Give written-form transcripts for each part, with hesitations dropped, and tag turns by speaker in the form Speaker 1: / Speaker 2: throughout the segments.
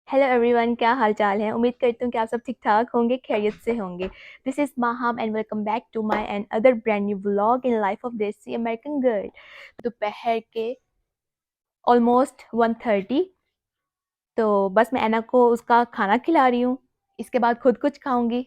Speaker 1: Hello everyone, क्या हाल चाल है। उम्मीद करती हूँ कि आप सब ठीक ठाक होंगे, खैरियत से होंगे। This is Maham and welcome back to my another brand new vlog in life of desi American girl. दोपहर के ऑलमोस्ट 1:30। तो बस मैं ऐना को उसका खाना खिला रही हूँ। इसके बाद खुद कुछ खाऊंगी।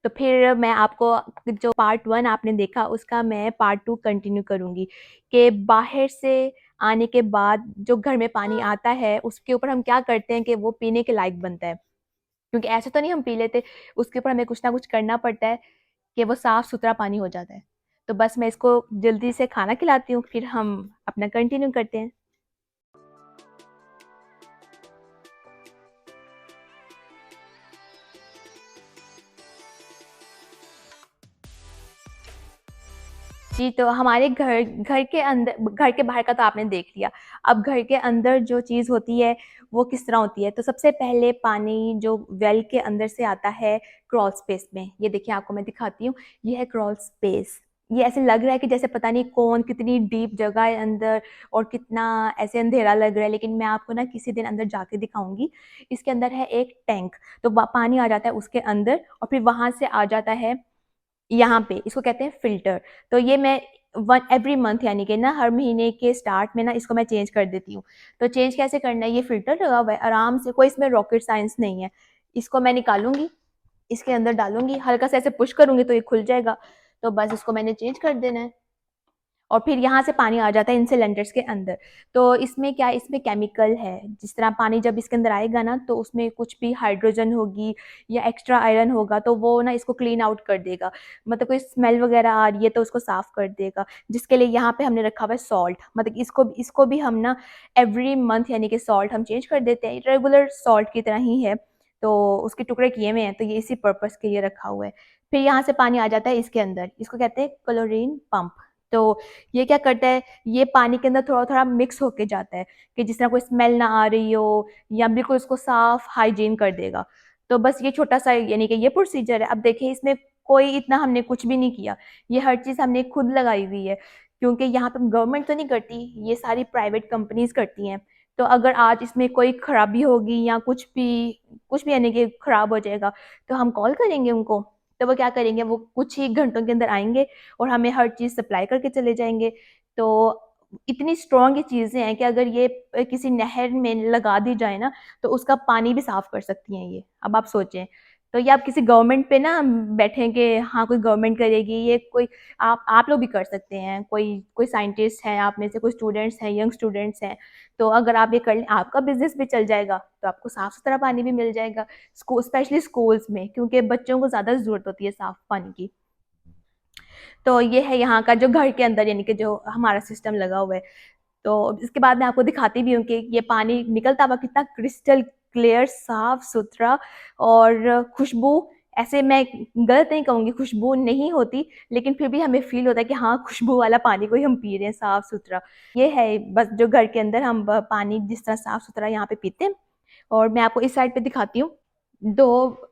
Speaker 1: तो फिर मैं आपको जो पार्ट 1 आपने देखा उसका मैं पार्ट 2 कंटिन्यू करूंगी कि बाहर से आने के बाद जो घर में पानी आता है उसके ऊपर हम क्या करते हैं कि वो पीने के लायक बनता है। क्योंकि ऐसे तो नहीं हम पी लेते, उसके ऊपर हमें कुछ ना कुछ करना पड़ता है कि वो साफ सुथरा पानी हो जाता है। तो बस मैं इसको जल्दी से खाना खिलाती हूँ, फिर हम अपना कंटिन्यू करते हैं। जी, तो हमारे घर घर के अंदर, घर के बाहर का तो आपने देख लिया। अब घर के अंदर जो चीज़ होती है वो किस तरह होती है। तो सबसे पहले पानी जो वेल के अंदर से आता है क्रॉल स्पेस में, ये देखिए आपको मैं दिखाती हूँ। ये है क्रॉल स्पेस। ये ऐसे लग रहा है कि जैसे पता नहीं कौन कितनी डीप जगह है अंदर और कितना ऐसे अंधेरा लग रहा है, लेकिन मैं आपको ना किसी दिन अंदर जाके दिखाऊंगी। इसके अंदर है एक टैंक। तो पानी आ जाता है उसके अंदर और फिर वहां से आ जाता है यहाँ पे, इसको कहते हैं फिल्टर। तो ये मैं वन एवरी मंथ यानी कि ना हर महीने के स्टार्ट में ना इसको मैं चेंज कर देती हूँ। तो चेंज कैसे करना है, ये फिल्टर लगा हुआ है आराम से, कोई इसमें रॉकेट साइंस नहीं है। इसको मैं निकालूंगी, इसके अंदर डालूंगी, हल्का सा ऐसे पुश करूंगी तो ये खुल जाएगा। तो बस इसको मैंने चेंज कर देना है और फिर यहाँ से पानी आ जाता है इन सिलेंडर्स के अंदर। तो इसमें क्या है, इसमें केमिकल है। जिस तरह पानी जब इसके अंदर आएगा ना तो उसमें कुछ भी हाइड्रोजन होगी या एक्स्ट्रा आयरन होगा तो वो ना इसको क्लीन आउट कर देगा। मतलब कोई स्मेल वगैरह आ रही है तो उसको साफ कर देगा। जिसके लिए यहाँ पे हमने रखा हुआ है सॉल्ट। मतलब इसको इसको भी हम ना एवरी मंथ यानी कि सॉल्ट हम चेंज कर देते हैं, रेगुलर सॉल्ट की तरह ही है। तो उसके टुकड़े किए हुए हैं, तो ये इसी पर्पस के लिए रखा हुआ है। फिर यहाँ से पानी आ जाता है इसके अंदर, इसको कहते हैं क्लोरीन पंप। तो ये क्या करता है, ये पानी के अंदर थोड़ा थोड़ा मिक्स होके जाता है कि जिस तरह कोई स्मेल ना आ रही हो, या बिल्कुल उसको साफ हाइजीन कर देगा। तो बस ये छोटा सा यानी कि ये प्रोसीजर है। अब देखिए इसमें कोई इतना हमने कुछ भी नहीं किया, ये हर चीज़ हमने खुद लगाई हुई है। क्योंकि यहाँ पे गवर्नमेंट तो नहीं करती, ये सारी प्राइवेट कंपनीज करती हैं। तो अगर आज इसमें कोई खराबी होगी या कुछ भी यानी कि खराब हो जाएगा तो हम कॉल करेंगे उनको। तो वो क्या करेंगे, वो कुछ ही घंटों के अंदर आएंगे और हमें हर चीज़ सप्लाई करके चले जाएंगे। तो इतनी स्ट्रॉन्ग ये चीज़ें हैं कि अगर ये किसी नहर में लगा दी जाए ना तो उसका पानी भी साफ कर सकती हैं ये। अब आप सोचें, तो ये आप किसी गवर्नमेंट पे ना बैठें कि हाँ कोई गवर्नमेंट करेगी, ये कोई आप लोग भी कर सकते हैं। कोई कोई साइंटिस्ट हैं आप में से, कोई स्टूडेंट्स हैं, यंग स्टूडेंट्स हैं, तो अगर आप ये कर लें आपका बिजनेस भी चल जाएगा, तो आपको साफ सुथरा पानी भी मिल जाएगा। स्कूल, स्पेशली स्कूल्स में, क्योंकि बच्चों को ज़्यादा ज़रूरत होती है साफ पानी की। तो ये है यहाँ का जो घर के अंदर यानी कि जो हमारा सिस्टम लगा हुआ है। तो इसके बाद मैं आपको दिखाती भी हूँ कि ये पानी निकलता हुआ कितना क्रिस्टल क्लियर, साफ सुथरा और खुशबू। ऐसे मैं गलत नहीं कहूँगी, खुशबू नहीं होती, लेकिन फिर भी हमें फील होता है कि हाँ खुशबू वाला पानी को ही हम पी रहे हैं, साफ सुथरा। ये है बस जो घर के अंदर हम पानी जिस तरह साफ सुथरा यहाँ पे पीते हैं। और मैं आपको इस साइड पे दिखाती हूँ दो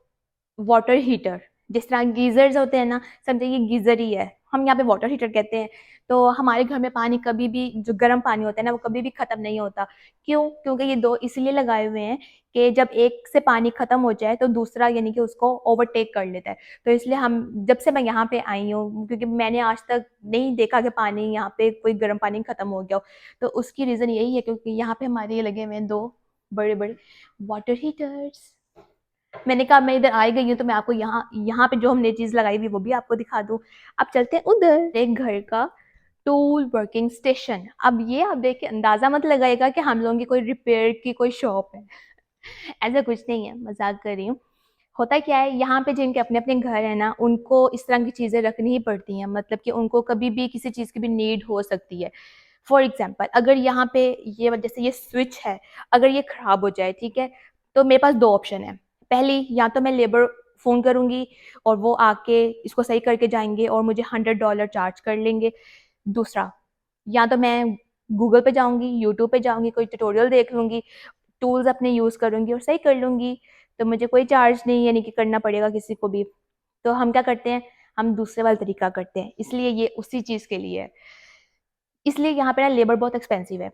Speaker 1: वाटर हीटर। जिस तरह गीजर्स होते हैं ना, समझे ये गीजर ही है, हम यहाँ पे वाटर हीटर कहते हैं। तो हमारे घर में पानी कभी भी, जो गर्म पानी होता है ना, वो कभी भी खत्म नहीं होता। क्यों? क्योंकि ये दो इसलिए लगाए हुए हैं कि जब एक से पानी खत्म हो जाए तो दूसरा यानी कि उसको ओवरटेक कर लेता है। तो इसलिए हम, जब से मैं यहाँ पे आई हूँ, क्योंकि मैंने आज तक नहीं देखा कि पानी यहाँ पे कोई गर्म पानी खत्म हो गया हो। तो उसकी रीजन यही है क्योंकि यहाँ पे हमारे ये लगे हुए हैं दो बड़े बड़े वाटर हीटर्स। मैंने कहा मैं इधर आई गई हूँ तो मैं आपको यहाँ यहाँ पे जो हमने चीज लगाई हुई वो भी आपको दिखा दूँ। अब चलते हैं उधर, एक घर का टूल वर्किंग स्टेशन। अब ये आप देख के अंदाजा मत लगाएगा कि हम लोगों की कोई रिपेयर की कोई शॉप है। ऐसा कुछ नहीं है, मजाक कर रही हूँ। होता क्या है, यहाँ पे जिनके अपने अपने घर है ना, उनको इस तरह की चीजें रखनी ही पड़ती हैं। मतलब कि उनको कभी भी किसी चीज की भी नीड हो सकती है। फॉर एग्जाम्पल, अगर यहाँ पे ये जैसे ये स्विच है, अगर ये खराब हो जाए, ठीक है, तो मेरे पास दो ऑप्शन है। पहली, या तो मैं लेबर फोन करूंगी और वो आके इसको सही करके जाएंगे और मुझे $100 चार्ज कर लेंगे। दूसरा, या तो मैं गूगल पे जाऊंगी, यूट्यूब पे जाऊंगी, कोई ट्यूटोरियल देख लूंगी, टूल्स अपने यूज करूंगी और सही कर लूंगी। तो मुझे कोई चार्ज नहीं यानी कि करना पड़ेगा किसी को भी। तो हम क्या करते हैं, हम दूसरे वाला तरीका करते हैं, इसलिए ये उसी चीज के लिए है। इसलिए यहाँ पे ना लेबर बहुत एक्सपेंसिव है।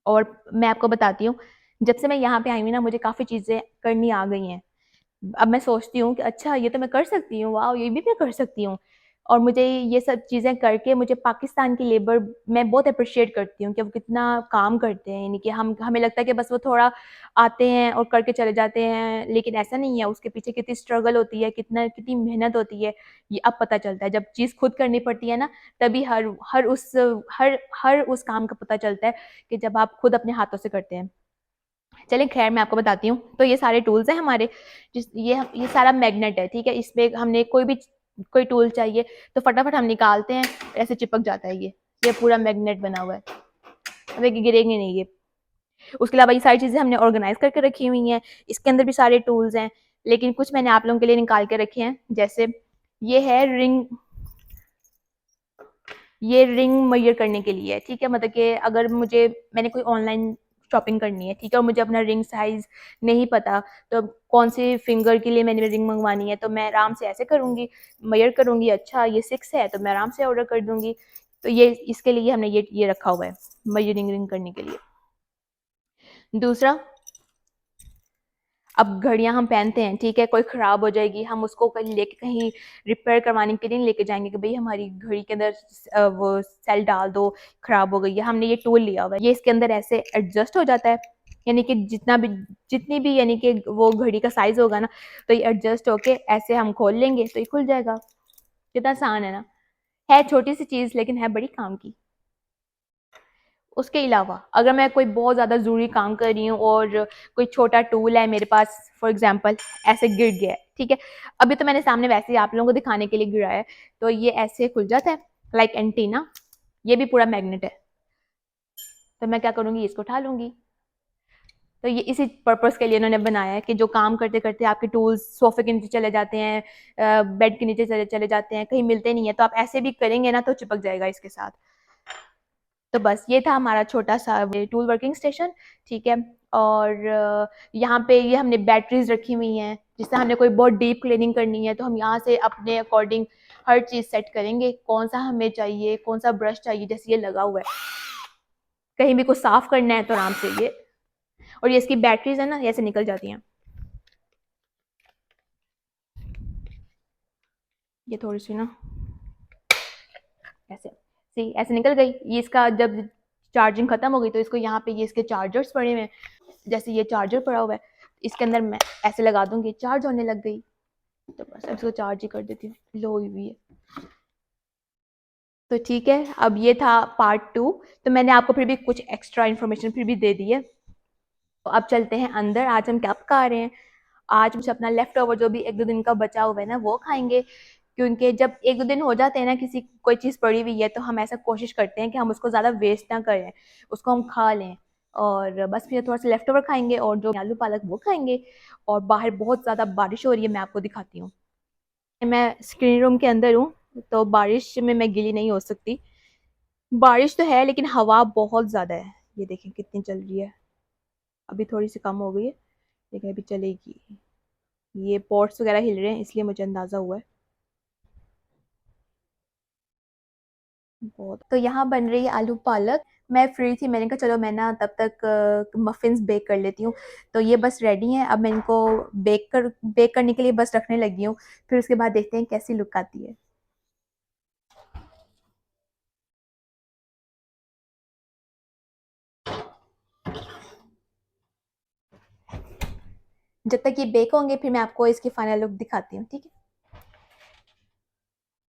Speaker 1: और मैं आपको बताती हूँ, जब से मैं यहाँ पे आई हूँ ना, मुझे काफ़ी चीज़ें करनी आ गई हैं। अब मैं सोचती हूँ कि अच्छा ये तो मैं कर सकती हूँ, वाओ! ये भी मैं कर सकती हूँ। और मुझे ये सब चीज़ें करके मुझे पाकिस्तान की लेबर मैं बहुत एप्रिशिएट करती हूँ कि वो कितना काम करते हैं। यानी कि हम हमें लगता है कि बस वो थोड़ा आते हैं और करके चले जाते हैं, लेकिन ऐसा नहीं है, उसके पीछे कितनी स्ट्रगल होती है, कितनी मेहनत होती है, ये अब पता चलता है। जब चीज़ खुद करनी पड़ती है ना, तभी हर उस काम का पता चलता है कि जब आप खुद अपने हाथों से करते हैं। चलिए खैर मैं आपको बताती हूँ। तो ये सारे टूल्स हैं हमारे, जिस ये सारा मैग्नेट है, ठीक है? इसपे हमने कोई टूल चाहिए तो फटाफट हम निकालते हैं, ऐसे चिपक जाता है ये पूरा मैग्नेट बना हुआ है। अब ये गिरेंगे नहीं ये। उसके अलावा ये सारी चीज़ें हमने ऑर्गेनाइज करके रखी हुई हैं। इसके अंदर भी सारे टूल्स हैं, लेकिन कुछ मैंने आप लोगों के लिए निकाल के रखे हैं। जैसे ये है रिंग, ये रिंग मेजर करने के लिए है, ठीक है? मतलब कि अगर मैंने कोई ऑनलाइन शॉपिंग करनी है, ठीक है? और मुझे अपना रिंग साइज नहीं पता, तो कौन सी फिंगर के लिए मैंने रिंग मंगवानी है, तो मैं आराम से ऐसे करूँगी, मेजर करूँगी, अच्छा ये 6 है तो मैं आराम से ऑर्डर कर दूँगी। तो ये इसके लिए हमने ये रखा हुआ है, मेजरिंग रिंग करने के लिए। दूसरा, अब घड़ियाँ हम पहनते हैं, ठीक है? कोई ख़राब हो जाएगी, हम उसको कहीं रिपेयर करवाने के लिए नहीं लेके जाएँगे कि भई हमारी घड़ी के अंदर वो सेल डाल दो, ख़राब हो गई है। हमने ये टूल लिया हुआ है, ये इसके अंदर ऐसे एडजस्ट हो जाता है, यानी कि जितनी भी यानी कि वो घड़ी का साइज़ होगा ना, तो ये एडजस्ट होके ऐसे हम खोल लेंगे तो ये खुल जाएगा। कितना आसान है ना? है छोटी-सी चीज़ लेकिन है बड़ी काम की। उसके अलावा अगर मैं कोई बहुत ज़्यादा ज़रूरी काम कर रही हूँ और कोई छोटा टूल है मेरे पास, फॉर एग्जांपल ऐसे गिर गया है, ठीक है? अभी तो मैंने सामने वैसे ही आप लोगों को दिखाने के लिए गिराया है, तो ये ऐसे खुल जाता है लाइक एंटीना। ये भी पूरा मैग्नेट है, तो मैं क्या करूँगी, इसको उठा लूँगी। तो ये इसी पर्पस के लिए इन्होंने बनाया है कि जो काम करते-करते आपके टूल्स सोफ़े के नीचे चले जाते हैं, बेड के नीचे चले चले जाते हैं, कहीं मिलते नहीं है, तो आप ऐसे भी करेंगे ना तो चिपक जाएगा इसके साथ। तो बस ये था हमारा छोटा-सा टूल वर्किंग स्टेशन, ठीक है? और यहाँ पे ये हमने बैटरीज़ रखी हुई हैं, जिससे हमने कोई बहुत डीप क्लीनिंग करनी है, तो हम यहाँ से अपने अकॉर्डिंग हर चीज़ सेट करेंगे, कौन-सा हमें चाहिए, कौन-सा ब्रश चाहिए, जैसे ये लगा हुआ है। कहीं भी कुछ साफ़ करना है तो आराम से ये, और ये इसकी बैटरीज़ है ना, ये ऐसे निकल जाती हैं। ये थोड़ी-सी ना ऐसे, सी ऐसे निकल गई। ये इसका जब चार्जिंग खत्म हो गई तो इसको यहाँ पे ये इसके चार्जर्स पड़े हुए हैं, जैसे ये चार्जर पड़ा हुआ है, इसके अंदर मैं ऐसे लगा दूंगी, चार्ज होने लग गई। तो बस अब इसको चार्ज ही कर देती हूँ, लो हुई हुई है। तो ठीक है, अब ये था पार्ट 2। तो मैंने आपको फिर भी कुछ एक्स्ट्रा इन्फॉर्मेशन फिर भी दे दी है। तो अब चलते हैं अंदर, आज हम क्या पका रहे हैं। आज मुझे अपना लेफ्ट ओवर जो भी 1-2 दिन का बचा हुआ है ना वो खाएंगे, क्योंकि जब 1-2 दिन हो जाते हैं ना किसी कोई चीज़ पड़ी हुई है तो हम ऐसा कोशिश करते हैं कि हम उसको ज़्यादा वेस्ट ना करें, उसको हम खा लें। और बस फिर थोड़ा सा लेफ्ट ओवर खाएंगे और जो आलू पालक वो खाएंगे। और बाहर बहुत ज़्यादा बारिश हो रही है, मैं आपको दिखाती हूँ। मैं स्क्रीन रूम के अंदर हूँ, तो बारिश में मैं गीली नहीं हो सकती। बारिश तो है लेकिन हवा बहुत ज़्यादा है, ये देखें कितनी चल रही है। अभी थोड़ी सी कम हो गई है लेकिन अभी चलेगी। ये पॉट्स वगैरह हिल रहे हैं इसलिए मुझे अंदाज़ा हुआ है बहुत। तो यहाँ बन रही है आलू पालक। मैं फ्री थी, मैंने कहा चलो मैं ना तब तक मफ़िन्स बेक कर लेती हूँ। तो ये बस रेडी हैं, अब मैं इनको बेक करने के लिए बस रखने लगी हूँ। फिर उसके बाद देखते हैं कैसी लुक आती है। जब तक ये बेक होंगे फिर मैं आपको इसकी फाइनल लुक दिखाती हूँ, ठीक है?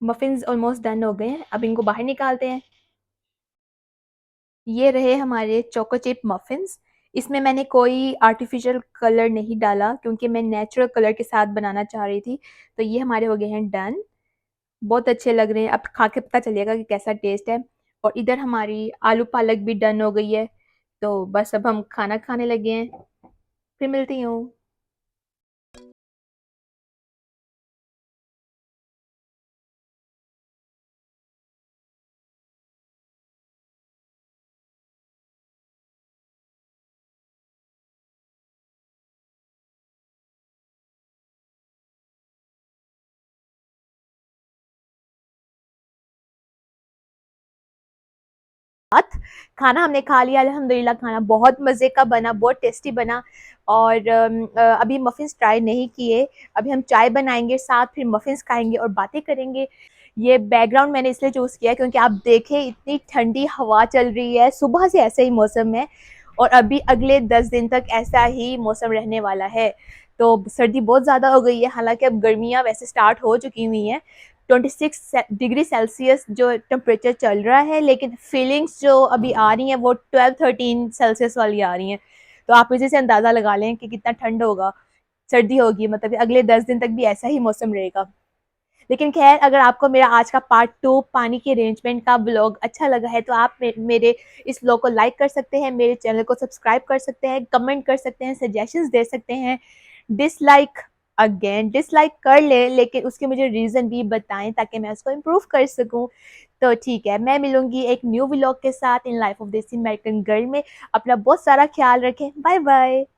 Speaker 1: मफ़िन्स ऑलमोस्ट डन हो गए हैं, अब इनको बाहर निकालते हैं। ये रहे हमारे चोको चिप मफ़िन्स। इसमें मैंने कोई आर्टिफ़िशियल कलर नहीं डाला क्योंकि मैं नेचुरल कलर के साथ बनाना चाह रही थी। तो ये हमारे हो गए हैं डन। बहुत अच्छे लग रहे हैं, अब खा के पता चलेगा कि कैसा टेस्ट है। और इधर हमारी आलू पालक भी डन हो गई है। तो बस अब हम खाना खाने लगे हैं। फिर मिलती हूँ। साथ खाना हमने खा लिया अल्हम्दुलिल्लाह। खाना बहुत मज़े का बना, बहुत टेस्टी बना। और अभी मफ़िन्स ट्राई नहीं किए। अभी हम चाय बनाएंगे साथ, फिर मफ़िन्स खाएंगे और बातें करेंगे। ये बैकग्राउंड मैंने इसलिए चूज़ किया क्योंकि आप देखें इतनी ठंडी हवा चल रही है, सुबह से ऐसा ही मौसम है और अभी अगले 10 दिन तक ऐसा ही मौसम रहने वाला है। तो सर्दी बहुत ज़्यादा हो गई है, हालांकि अब गर्मियाँ वैसे स्टार्ट हो चुकी हुई हैं। 26 डिग्री सेल्सियस जो टेम्परेचर चल रहा है, लेकिन फीलिंग्स जो अभी आ रही हैं वो 12-13 सेल्सियस वाली आ रही हैं। तो आप इसी से अंदाज़ा लगा लें कि कितना ठंड होगा, सर्दी होगी, मतलब अगले 10 दिन तक भी ऐसा ही मौसम रहेगा। लेकिन खैर, अगर आपको मेरा आज का पार्ट 2 पानी के अरेंजमेंट का व्लॉग अच्छा लगा है तो आप मेरे इस व्लॉग को लाइक कर सकते हैं, मेरे चैनल को सब्सक्राइब कर सकते हैं, कमेंट कर सकते हैं, सजेशंस दे सकते हैं। डिसलाइक अगेन डिसलाइक कर ले, लेकिन उसके मुझे रीज़न भी बताएं ताकि मैं उसको इम्प्रूव कर सकूं। तो ठीक है, मैं मिलूंगी एक न्यू व्लॉग के साथ in life of desi American girl में। अपना बहुत सारा ख्याल रखें। Bye bye.